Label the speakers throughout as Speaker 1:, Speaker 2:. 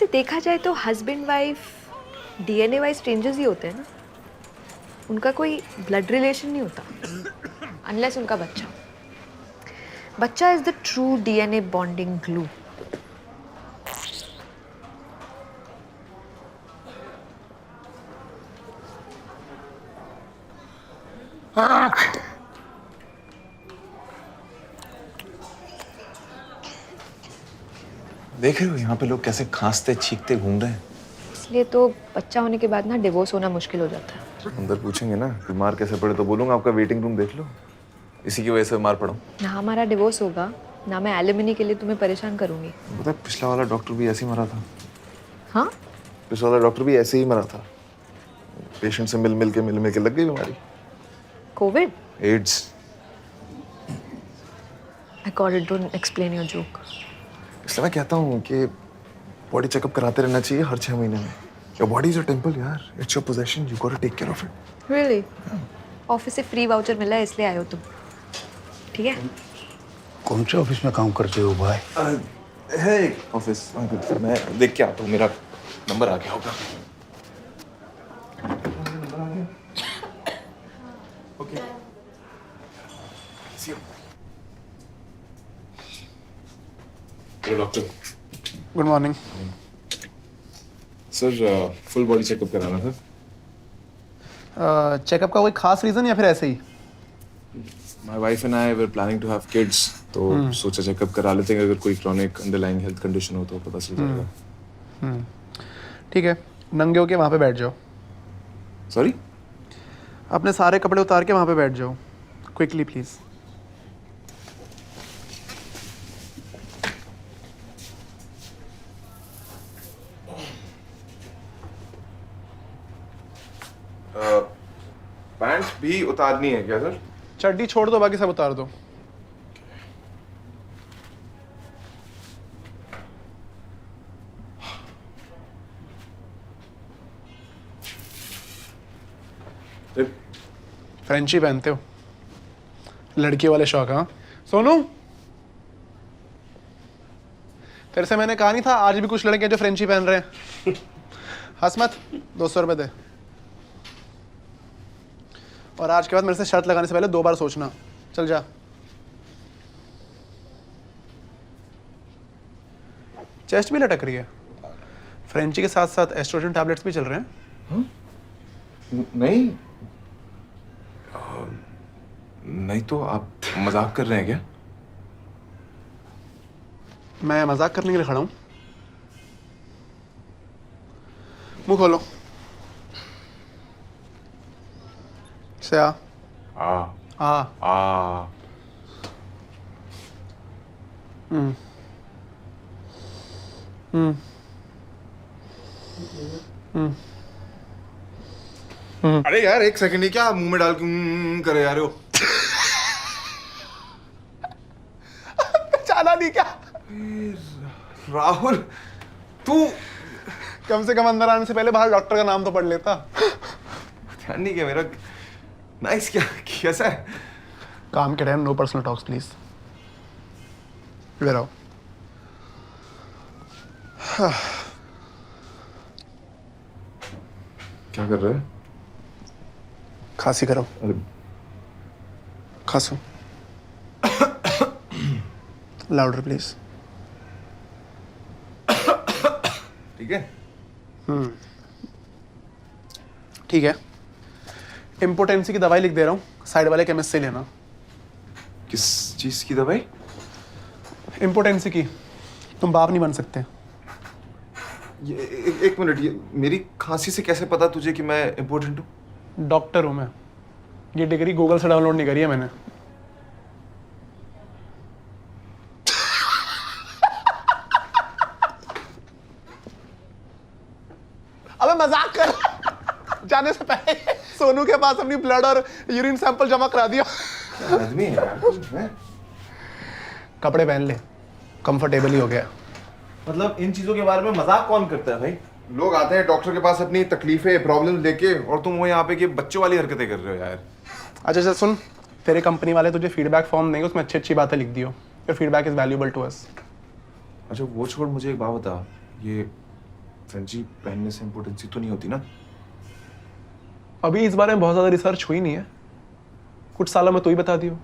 Speaker 1: वैसे देखा जाए तो husband wife DNA wise strangers ही होते हैं ना, उनका कोई ब्लड रिलेशन नहीं होता अनलेस उनका बच्चा is the true DNA bonding glue.
Speaker 2: देख रहे हो यहाँ पे लोग कैसे खांसते छींकते घूम रहे हैं।
Speaker 1: इसलिए तो बच्चा होने के बाद ना डिवोर्स होना मुश्किल हो जाता है।
Speaker 2: अंदर पूछेंगे ना बीमार कैसे पड़े तो बोलूंगा आपका वेटिंग रूम देख लो, इसी की वजह से बीमार पड़ा हूँ।
Speaker 1: ना हमारा डिवोर्स होगा ना मैं एलिमनी के लिए तुम्हें परेशान करूंगी।
Speaker 2: पता है पिछला वाला डॉक्टर भी ऐसे ही मरा था।
Speaker 1: हाँ,
Speaker 2: पिछला वाला डॉक्टर भी ऐसे ही मरा था। पेशेंट से मिल मिल के लग गई बीमारी।
Speaker 1: Covid?
Speaker 2: AIDS.
Speaker 1: I got it, don't explain your joke.
Speaker 2: इसलिए मैं कहता हूँ कि बॉडी चेकअप कराते रहना चाहिए हर 6 महीने में। Your body is a temple यार, it's your possession, you got to take care of it.
Speaker 1: Really? Office से फ्री वाउचर मिला है इसलिए आए हो तुम, ठीक है?
Speaker 3: कौन से ऑफिस में काम करते हो भाई?
Speaker 2: है एक ऑफिस, मैं देख के आता हूँ, मेरा नंबर आ गया होगा। Okay, see you. Hello doctor.
Speaker 3: Good morning.
Speaker 2: Sir full body checkup कराना था।
Speaker 3: चेकअप का कोई खास रीजन या फिर ऐसे ही?
Speaker 2: My wife and I were planning to have kids, तो सोचा चेकअप करा लेते हैं, अगर कोई क्रॉनिक अंडरलाइंग हेल्थ कंडीशन हो तो पता चल जाएगा।
Speaker 3: ठीक है, नंगे होके वहाँ पे बैठ जाओ।
Speaker 2: सॉरी?
Speaker 3: अपने सारे कपड़े उतार के वहाँ पे बैठ जाओ, क्विकली प्लीज।
Speaker 2: पैंट भी उतारनी है क्या सर?
Speaker 3: चड्डी छोड़ दो, बाकी सब उतार दो। फ्रेंची पहनते हो? लड़की वाले शौक? हाँ सोनू, तेरे से मैंने कहा नहीं था आज भी कुछ लड़के जो फ्रेंची पहन रहे हैं? हंस मत, 200 रुपए दे। और आज के बाद मेरे से शर्त लगाने से पहले 2 बार सोचना। चल जा। चेस्ट भी लटक रही है। फ्रेंची के साथ साथ एस्ट्रोजन टैबलेट्स भी चल रहे हैं।
Speaker 2: नहीं नहीं तो आप मजाक कर रहे हैं क्या?
Speaker 3: मैं मजाक करने के लिए खड़ा हूं। मुंह खोलो। से आ। आ।
Speaker 2: आ।
Speaker 3: हम्म हम्म हम्म।
Speaker 2: अरे यार एक सेकंड, ही क्या मुंह में डाल के करे यार हो?
Speaker 3: चाला नहीं क्या?
Speaker 2: राहुल तू
Speaker 3: कम से कम अंदर आने से पहले बाहर डॉक्टर का नाम तो पढ़ लेता।
Speaker 2: ध्यान नहीं किया मेरा। नाइस, क्या कैसा है?
Speaker 3: काम के time no personal talks please. इधर आओ।
Speaker 2: क्या कर रहे हैं?
Speaker 3: खांसी करो।
Speaker 2: अरे
Speaker 3: खांसो। Louder please.
Speaker 2: ठीक है।
Speaker 3: ठीक है, इम्पोर्टेंसी की दवाई लिख दे रहा हूँ, साइड वाले केमिस्ट से लेना।
Speaker 2: किस चीज की दवाई?
Speaker 3: इम्पोर्टेंसी की। तुम बाप नहीं बन सकते।
Speaker 2: एक मिनट, ये मेरी खांसी से कैसे पता तुझे कि मैं इम्पोर्टेंट हूँ?
Speaker 3: डॉक्टर हूँ मैं। ये डिग्री गूगल से डाउनलोड नहीं करी है मैंने। अबे मजाक कर। जाने से पहले सोनू के पास अपनी ब्लड और यूरिन सैंपल जमा करा दिया।
Speaker 2: आदमी है यार तू, हैं?
Speaker 3: कपड़े पहन ले, कंफर्टेबल ही हो गया।
Speaker 2: मतलब इन चीजों के बारे में मजाक कौन करता है भाई? लोग आते हैं डॉक्टर के पास अपनी तकलीफें प्रॉब्लम लेके, और तुम वो यहाँ पे कि बच्चों वाली हरकतें कर रहे हो यार।
Speaker 3: अच्छा अच्छा सुन, तेरे कंपनी वाले तुझे फीडबैक फॉर्म देंगे, उसमें अच्छी अच्छी बातें लिख दियो। Your feedback is valuable to us.
Speaker 2: अच्छा वो छोड़, मुझे एक बात बता, ये फ्रेंची पहनने से इम्पोर्टेंसी तो नहीं होती ना?
Speaker 3: अभी इस बारे में बहुत ज्यादा रिसर्च हुई नहीं है, कुछ सालों में तो ही बता दियो,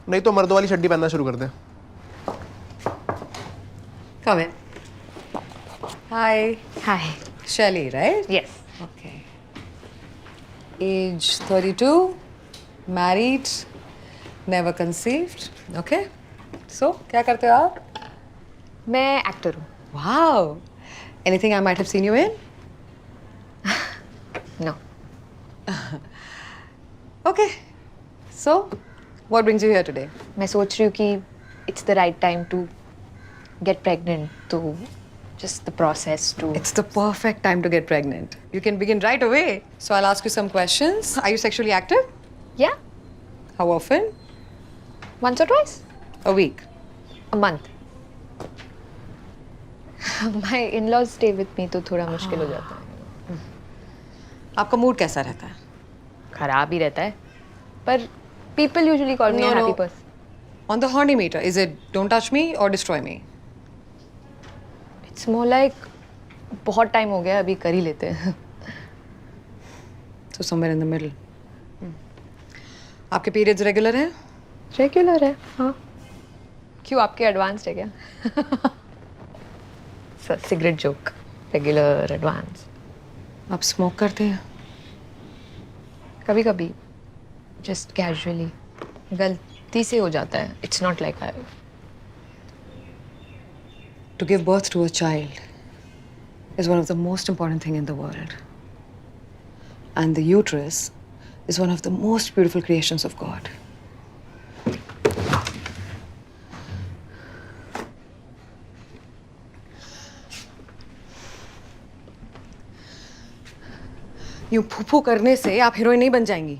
Speaker 3: नहीं तो मर्दों वाली चड्डी पहनना शुरू कर दे।
Speaker 4: Come in. Hi.
Speaker 1: Hi.
Speaker 4: Shelly, right?
Speaker 1: Yes.
Speaker 4: Okay. Age 32, married, never conceived. Okay. So, क्या करते हो आप?
Speaker 1: मैं एक्टर हूँ.
Speaker 4: Wow. Anything I might have seen you in?
Speaker 1: No.
Speaker 4: Okay. So, what brings you here today?
Speaker 1: मैं सोच रही हूँ कि it's the right time to get pregnant. तो just the process to.
Speaker 4: It's the perfect time to get pregnant. You can begin right away. So, I'll ask you some questions. Are you sexually active?
Speaker 1: Yeah.
Speaker 4: How often?
Speaker 1: Once or twice.
Speaker 4: A week.
Speaker 1: A month. My in-laws stay with me तो थोड़ा मुश्किल हो जाता है.
Speaker 4: आपका mood कैसा रहता है?
Speaker 1: खराब ही रहता है. पर people usually call me a happy person.
Speaker 4: On the horny meter, is it don't touch me or destroy me?
Speaker 1: It's more like बहुत टाइम हो गया, अभी कर ही लेते हैं.
Speaker 4: So somewhere in the middle. आपके periods regular हैं?
Speaker 1: रेगुलर है. हाँ. क्यों, आपके एडवांस्ड है क्या? Cigarette joke. Regular, advance.
Speaker 4: आप स्मोक करते हैं?
Speaker 1: कभी कभी जस्ट कैजुअली, गलती से हो जाता है. It's not like I.
Speaker 4: To give birth to a child is one of the most important thing in the world. And the uterus is one of the most beautiful creations of God. यूं फूफू करने से आप heroine नहीं बन जाएंगी.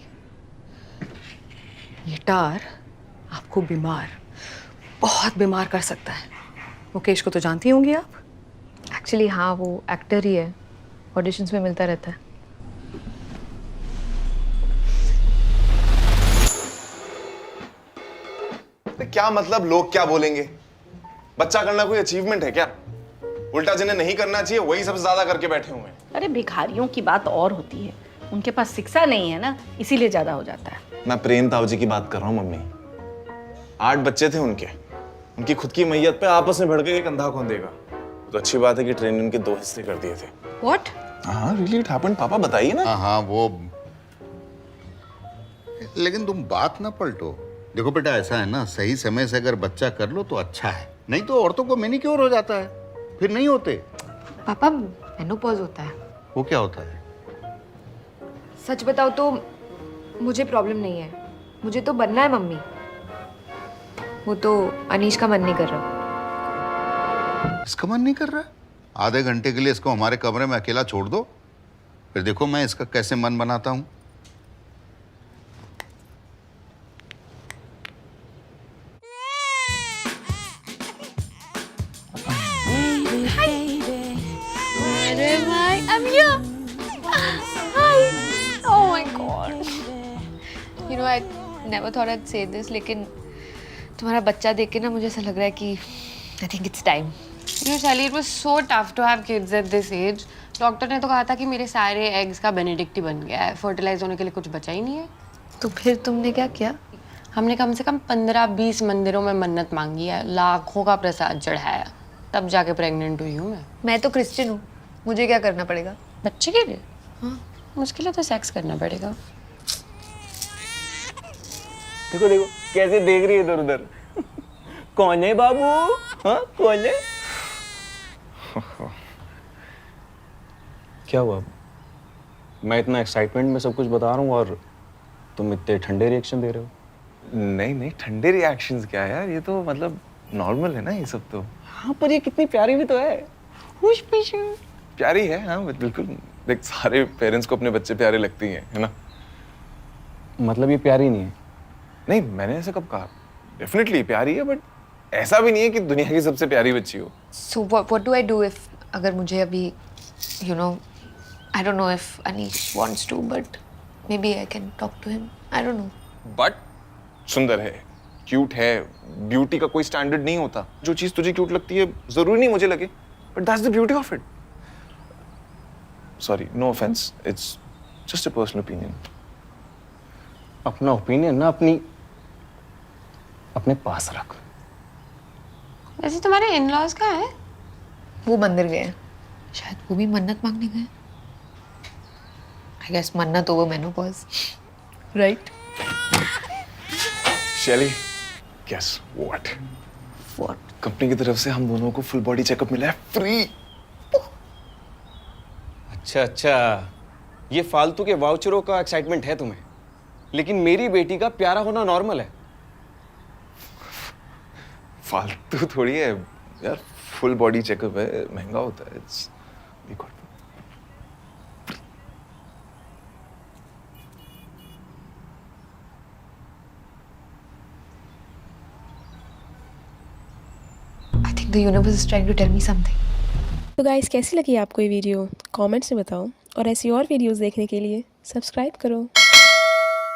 Speaker 4: ये टार आपको बीमार, बहुत बीमार कर सकता है. मुकेश को तो जानती होंगी आप?
Speaker 1: एक्चुअली हाँ, वो एक्टर ही है. ऑडिशंस में मिलता रहता है.
Speaker 5: तो क्या मतलब लोग क्या बोलेंगे? बच्चा करना कोई अचीवमेंट है क्या? उल्टा जिन्हें नहीं करना चाहिए वही सबसे ज्यादा करके बैठे हुए हैं.
Speaker 6: अरे भिखारियों की बात और होती है, उनके पास शिक्षा नहीं है ना, इसीलिए ज्यादा हो जाता है.
Speaker 5: मैं प्रेम ताऊ जी की बात कर रहा हूँ मम्मी. 8 बच्चे थे उनकी खुद की मैयत पे आपस में भड़क के कंधा खोदेगा. तो अच्छी बात है कि ट्रेन ने उनके 2 हिस्से कर दिए थे.
Speaker 4: What?
Speaker 5: हाँ, रियली इट हैपेंड. पापा बताइए ना.
Speaker 7: हाँ वो, लेकिन तुम बात ना पलटो. देखो बेटा, ऐसा है ना, सही समय से अगर बच्चा कर लो तो अच्छा है, नहीं तो औरतों को मैनिक्योर हो जाता है, फिर नहीं होते.
Speaker 1: पापा, मेनोपॉज होता है.
Speaker 7: वो क्या होता है?
Speaker 1: सच बताओ तो मुझे प्रॉब्लम नहीं है. मुझे तो बनना है मम्मी. वो तो अनीश का मन नहीं कर रहा.
Speaker 7: इसका मन नहीं कर रहा? आधे घंटे के लिए इसको हमारे कमरे में अकेला छोड़ दो, फिर देखो मैं इसका कैसे मन बनाता हूँ.
Speaker 1: I'm here. Hi. Oh my God. You know, I never thought I'd say this, लेकिन तुम्हारा बच्चा देख के ना मुझे ऐसा लग रहा है कि I think it's time.
Speaker 8: You know, Shelly, it was so tough to have kids at this age. Doctor ने तो कहा था कि मेरे सारे एग्स का बेनेडिक्ट ही बन गया है. फर्टिलाइज होने के लिए कुछ बचा ही नहीं है.
Speaker 1: तो फिर तुमने क्या किया?
Speaker 8: हमने कम से कम 15-20 मंदिरों में मन्नत मांगी है, लाखों का प्रसाद चढ़ाया, तब जाके प्रेग्नेंट हुई हूँ मैं.
Speaker 1: मैं तो क्रिश्चियन हूँ. मुझे क्या करना पड़ेगा?
Speaker 8: बच्चे के लिए? हाँ, मुश्किल है तो सेक्स करना पड़ेगा.
Speaker 9: देखो देखो कैसे देख रही है इधर उधर. कौन है बाबू? हाँ, कौन है? क्या हुआ? मैं इतना एक्साइटमेंट में सब कुछ बता रहा हूँ और तुम इतने ठंडे रिएक्शन दे रहे हो.
Speaker 2: नहीं नहीं, ठंडे रिएक्शंस क्या है यार, ये तो मतलब नॉर्मल है ना ये सब तो.
Speaker 9: हाँ, पर ये कितनी प्यारी भी तो है. खुश पीछे
Speaker 2: प्यारी है. हाँ बिल्कुल. देख, सारे पेरेंट्स को अपने बच्चे प्यारे लगते ही हैं, है ना?
Speaker 9: मतलब ये प्यारी नहीं है?
Speaker 2: नहीं, मैंने ऐसा कब कहा. डेफिनेटली प्यारी है, बट ऐसा भी नहीं है कि दुनिया की सबसे प्यारी बच्ची हो.
Speaker 1: So what do I do if अगर मुझे अभी, you know, I don't know if Anish wants to, but maybe I can talk to him. I don't know.
Speaker 2: But सुंदर है, क्यूट है. ब्यूटी का कोई स्टैंडर्ड नहीं होता. जो चीज तुझे क्यूट लगती है जरूरी नहीं मुझे लगे. But that's the beauty of it. Sorry, no offense. It's just a personal opinion.
Speaker 9: अपना ओपिनियन ना अपने पास रख।
Speaker 8: वैसे तुम्हारे इन-लॉज कहाँ है?
Speaker 1: वो मंदिर गए हैं। शायद वो भी मन्नत मांगने गए। I guess मन्नत over menopause, right?
Speaker 2: Shelly, guess what?
Speaker 1: What?
Speaker 2: Company की तरफ से हम दोनों को फुल बॉडी चेकअप मिला है फ्री।
Speaker 9: अच्छा, ये फालतू के वाउचरों का एक्साइटमेंट है तुम्हें, लेकिन मेरी बेटी का प्यारा होना नॉर्मल है।
Speaker 2: फालतू थोड़ी है यार, फुल बॉडी चेकअप है, महंगा होता है। It's we got
Speaker 1: I think the universe is trying to tell me something.
Speaker 10: तो गाइस कैसी लगी आपको ये वीडियो कमेंट्स में बताओ और ऐसी और वीडियोस देखने के लिए सब्सक्राइब करो।